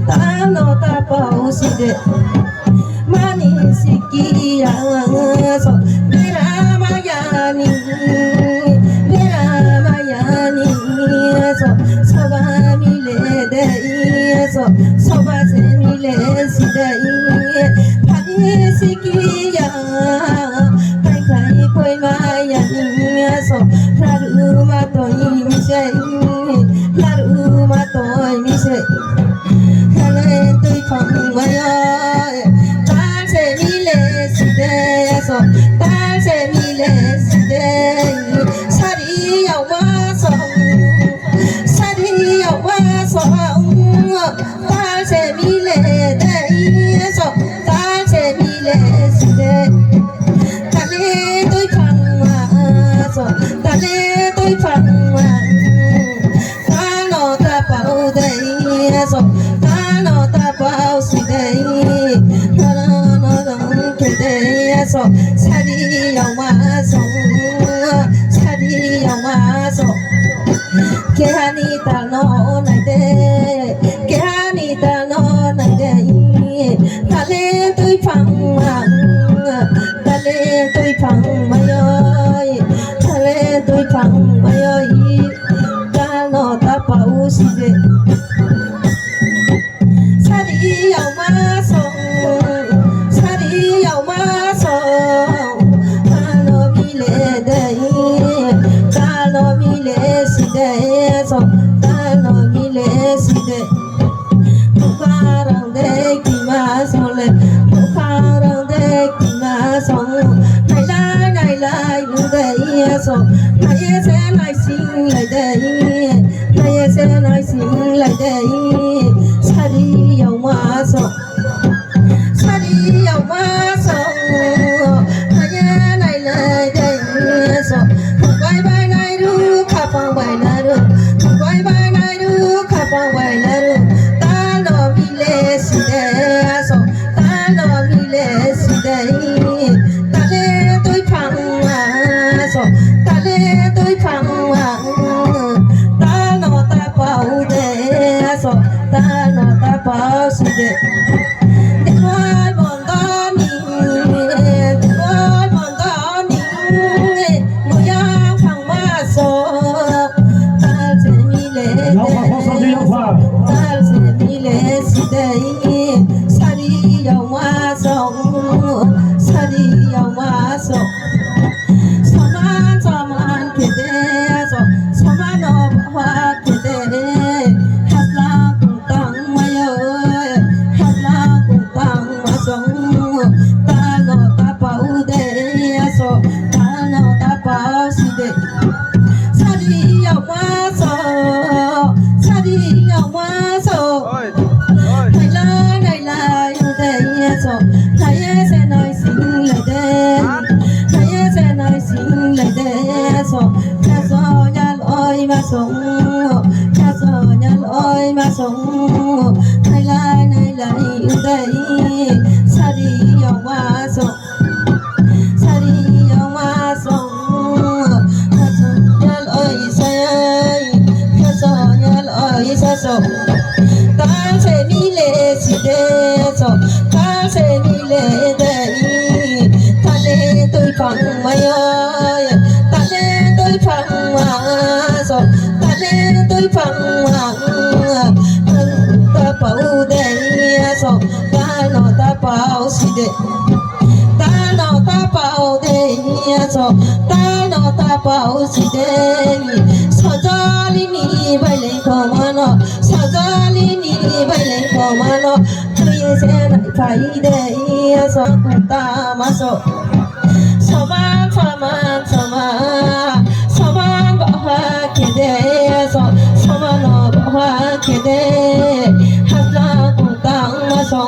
ta no ta pa si de mani siki ya so vera mayani so soba mile de so soba se mile si de pani siki ya kai kai koi mayani so laru ma to mi se laru ma to mi se hale tôi phong mayo ta se mile si de so ta se mile si de sari ya ma so sari ya ma so ta se mile de so ta se mile si de ta le tôi phong ma so ta le tôi phong ma ta no ta pau de so ta no ta pau si de no no no ke de so sari ya ma so sari ya ma so ke hani ta no na de ke hani ta no na de ta le tôi phong ma ta le tôi phong ma yo ta le tôi phong ma yo ta no ta pau si de sari ya ma so sari ya ma so ta no mi le de ta no mi le si de so ta no mi le si de bukarang de ki ma so le bukarang de ki ma so nai lai nu de so nai se nai sing lai de nai se nai sing lai de sari ya ma so sari ya ma so nai lai de so bye bye nai ru kha pa bye na ru bye bye nai ru kha pa bye na ru ta no mi le si de so ta no mi le si de ta le tôi phang ma so ta le tôi phang ma ta no ta pau de so ta no ta pau si de de mai bon ta ni de mai bon ta ni mo ya phang ma so ta se mi le ta se mi le si de sari ya ma so sari ya ma so saman ke de so samano wa ke de hasla kung tang ma yo hasla kung tang ma so ta no ta pau de so ta no ta pau si de sari ya ma so sari ya ma so nai lai nu de so nai se nai sing lai de nai se nai sing lai de so cha so nya loi ma so cha so nya loi ma so nai lai nu de sari ya ma so sari ya ma so cha so nya loi sa cha so nya loi sa so ta se mi le si de so ta se mi le de ta le tôi phong ma yo ta le tôi phong ma so ta le tôi phong ma ta pau de so ta no ta pau si de ta no ta pau de so ta no ta pau si de so jali ni bai le ko ma no so jali ni bai le ko ma no tôi se nai phai de so ta ma so sama ba ha ke de so sama no ba ha ke de hasla kung tang ma so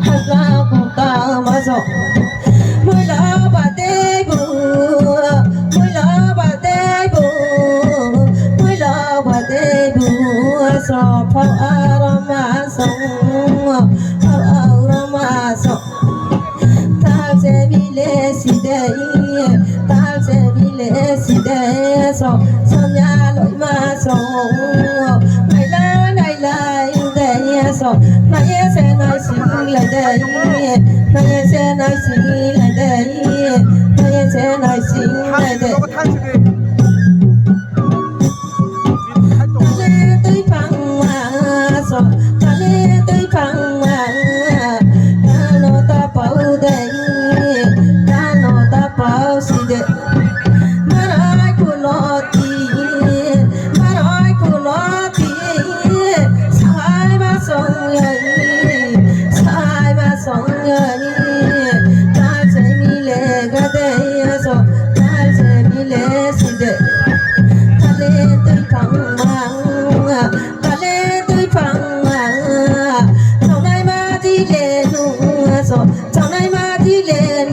hasla kung tang ma so mui la ba de bu mui la ba de bu mui la ba de bu so phao arama so phao arama so ta se mi le si de ta se mi le si de so so nya loi ma so nai la de so na se na sing lại đây na se na sing lại đây na se na sing lại đây tới phăng mà so tới phăng mà ta nó ta bảo đây ta nó ta bảo gì đây mà nói của nó sông ơi ta sẽ mi lệ ga đây so ta sẽ mi lệ si đây ta lên tới phẳng ta lên tới phẳng sau này mà đi lên so sau này mà đi lên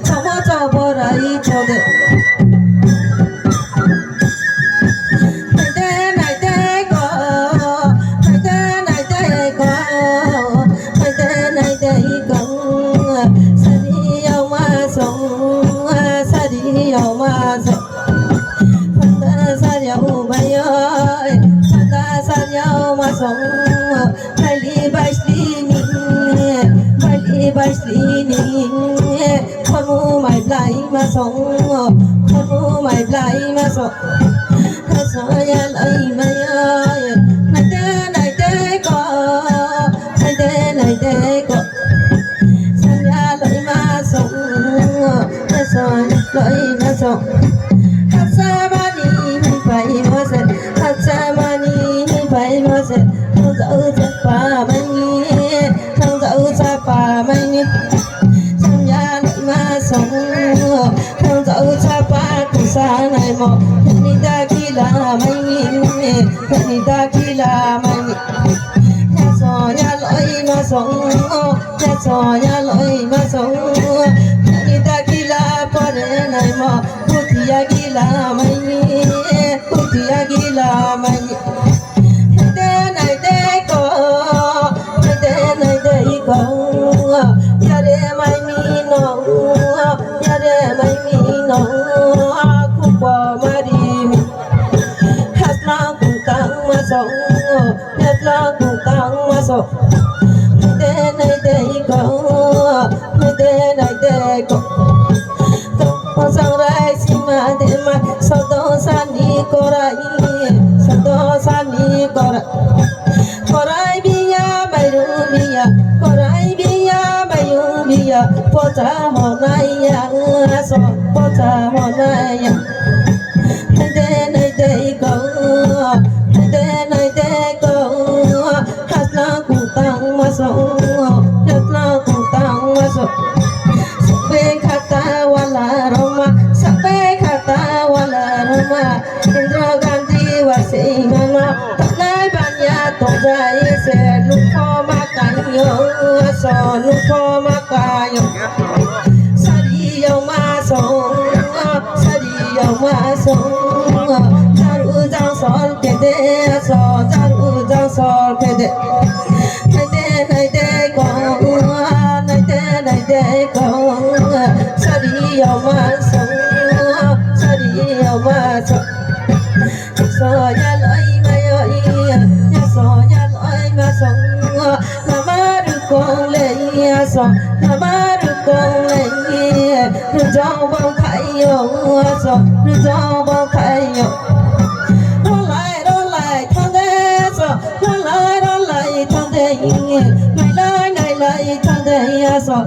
sau mà cho bỏ lại cho đấy con mu mày lại mà sống con mu mày lại mà sống ta sợ ya lại mày ơi này thế có này thế có sao ya lại mà sống ta sợ lại mà sống hát sa ba ni phải mà sẽ hát sa ba ni phải mà sẽ không dẫu sẽ pa mày không dẫu sẽ pa mày sống không dẫu cha ba cùng xa này mà ni ta khi là mày ni ta khi là mày nhà sò nhà lỗi mà sống nhà sò nhà lỗi mà sống ni ta khi là qua đây này mà bút thì khi là mày bút thì khi là mày này thế có này thế có nhà để mày mi nó nhà để mày mi nó cũng qua mà đi hát la cũng tăng mà sống hát la cũng tăng mà sống này thế có này thế có có sang rai si mà thế mà sau đó san đi có rai sau đó san đi có rai korai biya bayu biya korai biya bayu biya pota honaya so pota honaya de go de go hasla kutang maso hasla kutang maso sabe khata wala roma indra gandhi wasingana tổng dài sẽ lúc kho ma cảnh nhớ sò lúc kho ma cảnh sa đi yêu ma sống sa đi yêu ma sống ta ru giang son kê đê sò ta ru giang son kê đê này đê con này đê con sa đi yêu ma sống sa đi yêu ma sống sò ya lỗi mai ơi so ya loi ma song na ma du con le so na ma du con le du cho bông khai yo so du cho bông khai yo đó lại thằng thế so đó lại thằng thế mày lại thằng thế so